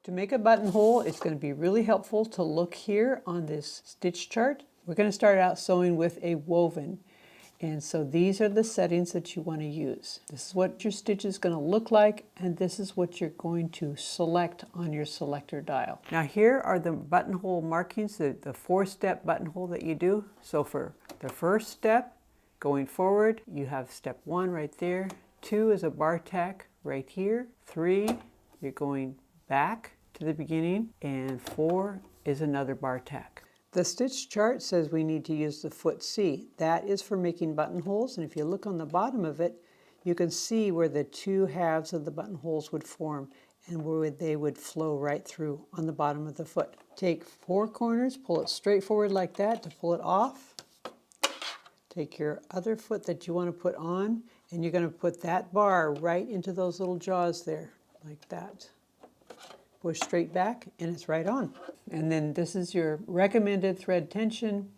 To make a buttonhole, it's going to be really helpful to look here on this stitch chart. We're going to start out sewing with a woven. And so these are the settings that you want to use. This is what your stitch is going to look like, and this is what you're going to select on your selector dial. Now here are the buttonhole markings, the 4-step buttonhole that you do. So for the first step, going forward, you have step 1 right there. 2 is a bar tack right here. 3, you're going back to the beginning, and 4 is another bar tack. The stitch chart says we need to use the foot C. That is for making buttonholes, and if you look on the bottom of it, you can see where the 2 halves of the buttonholes would form and where they would flow right through on the bottom of the foot. Take 4 corners, pull it straight forward like that to pull it off. Take your other foot that you want to put on, and you're going to put that bar right into those little jaws there, like that. Push straight back, and it's right on. And then this is your recommended thread tension.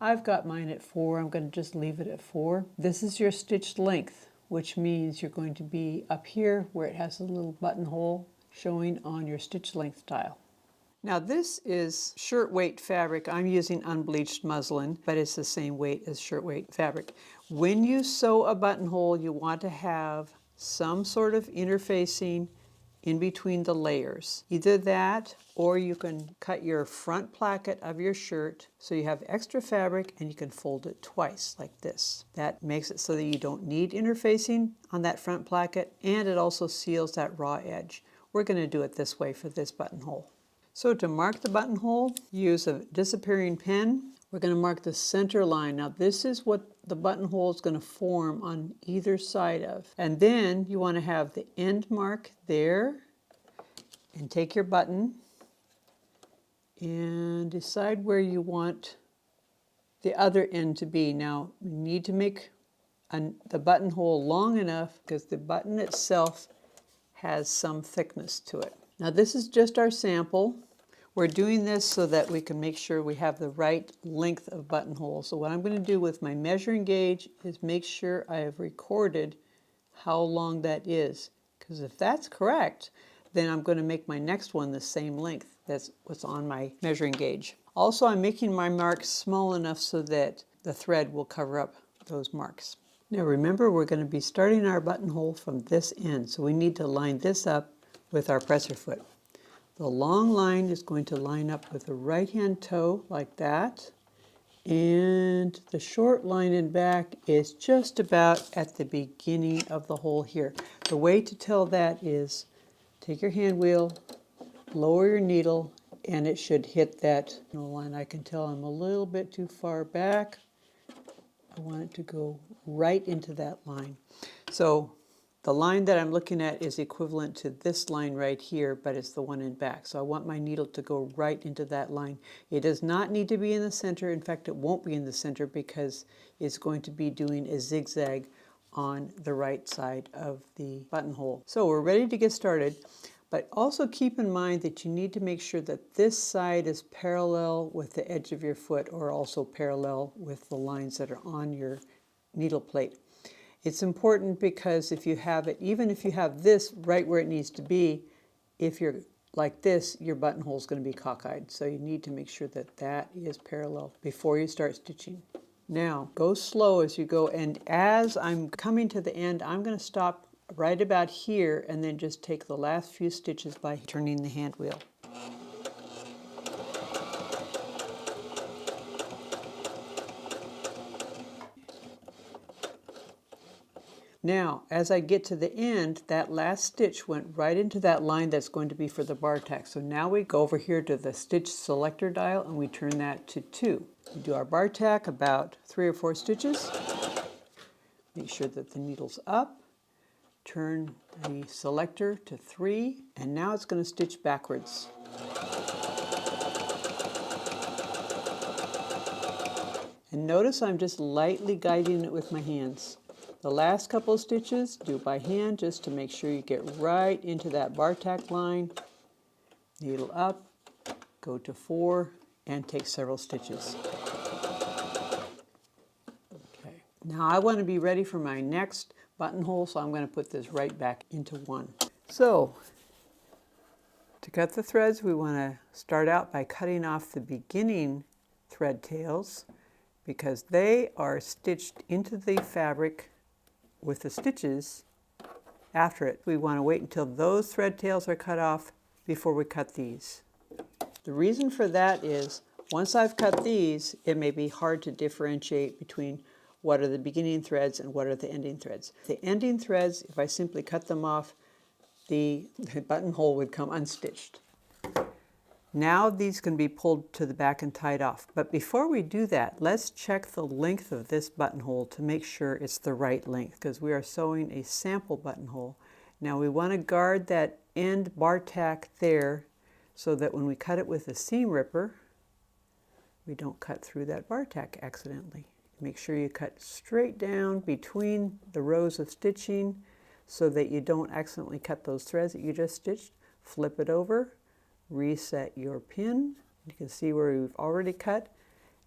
I've got mine at 4. I'm going to just leave it at 4. This is your stitch length, which means you're going to be up here where it has a little buttonhole showing on your stitch length dial. Now this is shirt weight fabric. I'm using unbleached muslin, but it's the same weight as shirt weight fabric. When you sew a buttonhole, you want to have some sort of interfacing in between the layers. Either that, or you can cut your front placket of your shirt so you have extra fabric and you can fold it twice like this. That makes it so that you don't need interfacing on that front placket, and it also seals that raw edge. We're going to do it this way for this buttonhole. So to mark the buttonhole, use a disappearing pen. We're going to mark the center line. Now this is what the buttonhole is going to form on either side of. And then you want to have the end mark there, and take your button and decide where you want the other end to be. Now you need to make the buttonhole long enough because the button itself has some thickness to it. Now this is just our sample. We're doing this so that we can make sure we have the right length of buttonhole. So what I'm going to do with my measuring gauge is make sure I have recorded how long that is. Because if that's correct, then I'm going to make my next one the same length. That's what's on my measuring gauge. Also, I'm making my marks small enough so that the thread will cover up those marks. Now remember, we're going to be starting our buttonhole from this end. So we need to line this up with our presser foot. The long line is going to line up with the right-hand toe like that, and the short line in back is just about at the beginning of the hole here. The way to tell that is take your hand wheel, lower your needle, and it should hit that line. I can tell I'm a little bit too far back. I want it to go right into that line. So the line that I'm looking at is equivalent to this line right here, but it's the one in back. So I want my needle to go right into that line. It does not need to be in the center. In fact, it won't be in the center because it's going to be doing a zigzag on the right side of the buttonhole. So we're ready to get started, but also keep in mind that you need to make sure that this side is parallel with the edge of your foot, or also parallel with the lines that are on your needle plate. It's important because if you have it, even if you have this right where it needs to be, if you're like this, your buttonhole is going to be cockeyed. So you need to make sure that that is parallel before you start stitching. Now, go slow as you go, and as I'm coming to the end, I'm going to stop right about here and then just take the last few stitches by turning the hand wheel. Now, as I get to the end, that last stitch went right into that line that's going to be for the bar tack. So now we go over here to the stitch selector dial and we turn that to 2. We do our bar tack about 3 or 4 stitches. Make sure that the needle's up. Turn the selector to 3, and now it's going to stitch backwards. And notice I'm just lightly guiding it with my hands. The last couple of stitches, do by hand just to make sure you get right into that bar tack line. Needle up, go to 4, and take several stitches. Okay, now I want to be ready for my next buttonhole, so I'm going to put this right back into 1. So, To cut the threads, we want to start out by cutting off the beginning thread tails because they are stitched into the fabric with the stitches after it. We want to wait until those thread tails are cut off before we cut these. The reason for that is once I've cut these, it may be hard to differentiate between what are the beginning threads and what are the ending threads. The ending threads, if I simply cut them off, the buttonhole would come unstitched. Now these can be pulled to the back and tied off. But before we do that, let's check the length of this buttonhole to make sure it's the right length because we are sewing a sample buttonhole. Now we want to guard that end bar tack there so that when we cut it with a seam ripper, we don't cut through that bar tack accidentally. Make sure you cut straight down between the rows of stitching so that you don't accidentally cut those threads that you just stitched. Flip it over, reset your pin. You can see where we've already cut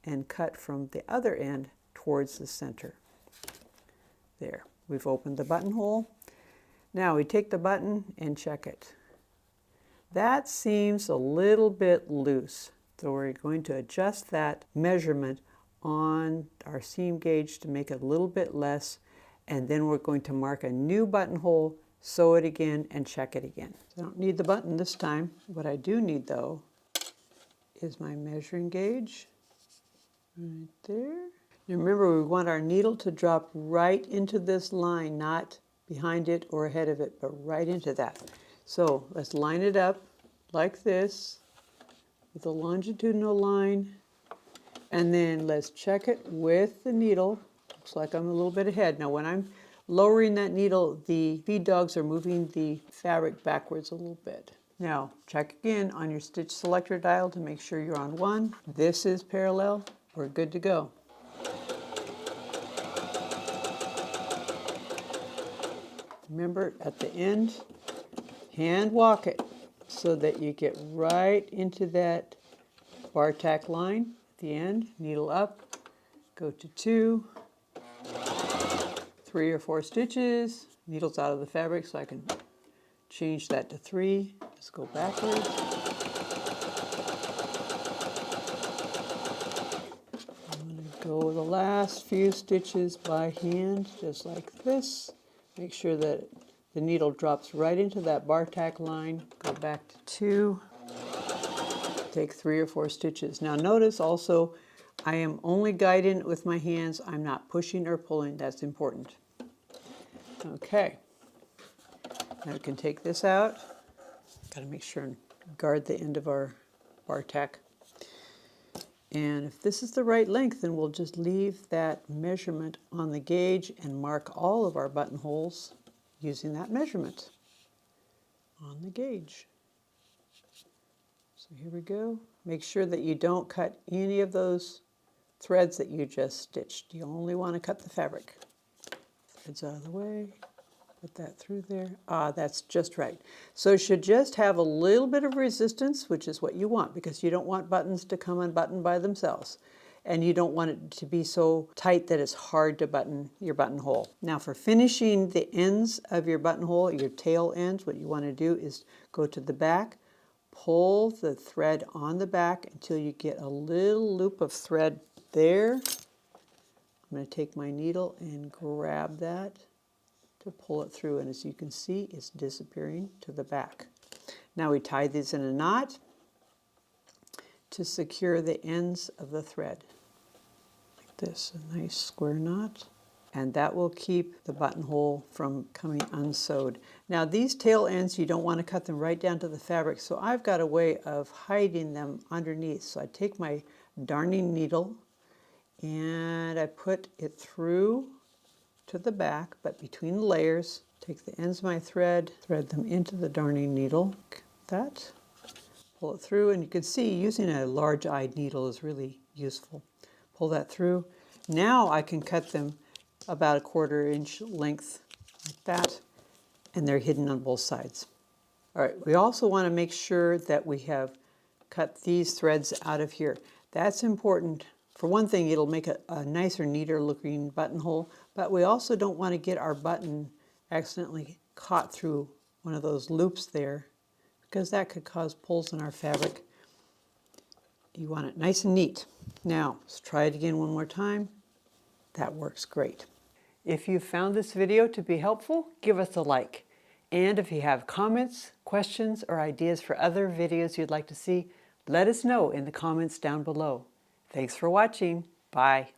and cut from the other end towards the center. There, we've opened the buttonhole. Now we take the button and check it. That seems a little bit loose, so we're going to adjust that measurement on our seam gauge to make it a little bit less, and then we're going to mark a new buttonhole, sew it again, and check it again. I don't need the button this time. What I do need though is my measuring gauge right there. Now remember, we want our needle to drop right into this line, not behind it or ahead of it, but right into that. So let's line it up like this with a longitudinal line, and then let's check it with the needle. Looks like I'm a little bit ahead. Now when I'm lowering that needle, the feed dogs are moving the fabric backwards a little bit. Now check again on your stitch selector dial to make sure you're on one. This is parallel. We're good to go. Remember, at the end, hand walk it so that you get right into that bar tack line at the end. Needle up, go to 2, 3 or 4 stitches. Needle's out of the fabric, so I can change that to 3. Just go backwards. I'm going to go the last few stitches by hand, just like this. Make sure that the needle drops right into that bar tack line. Go back to 2. Take 3 or 4 stitches. Now notice also, I am only guiding with my hands. I'm not pushing or pulling. That's important. Okay. Now we can take this out. Got to make sure and guard the end of our bar tack. And if this is the right length, then we'll just leave that measurement on the gauge and mark all of our buttonholes using that measurement on the gauge. So here we go. Make sure that you don't cut any of those threads that you just stitched. You only want to cut the fabric. Threads out of the way. Put that through there. Ah, that's just right. So it should just have a little bit of resistance, which is what you want, because you don't want buttons to come unbuttoned by themselves. And you don't want it to be so tight that it's hard to button your buttonhole. Now for finishing the ends of your buttonhole, your tail ends, what you want to do is go to the back, pull the thread on the back until you get a little loop of thread there. I'm going to take my needle and grab that to pull it through, and as you can see, it's disappearing to the back. Now we tie these in a knot to secure the ends of the thread. Like this, a nice square knot. And that will keep the buttonhole from coming unsewed. Now these tail ends, you don't want to cut them right down to the fabric, so I've got a way of hiding them underneath. So I take my darning needle and I put it through to the back, but between the layers, take the ends of my thread, thread them into the darning needle, like that, pull it through, and you can see using a large-eyed needle is really useful. Pull that through. Now I can cut them about a 1/4 inch length like that, and they're hidden on both sides. All right, we also want to make sure that we have cut these threads out of here. That's important. For one thing, it'll make a nicer, neater looking buttonhole, but we also don't want to get our button accidentally caught through one of those loops there, because that could cause pulls in our fabric. You want it nice and neat. Now, let's try it again one more time. That works great. If you found this video to be helpful, give us a like. And if you have comments, questions, or ideas for other videos you'd like to see, let us know in the comments down below. Thanks for watching. Bye.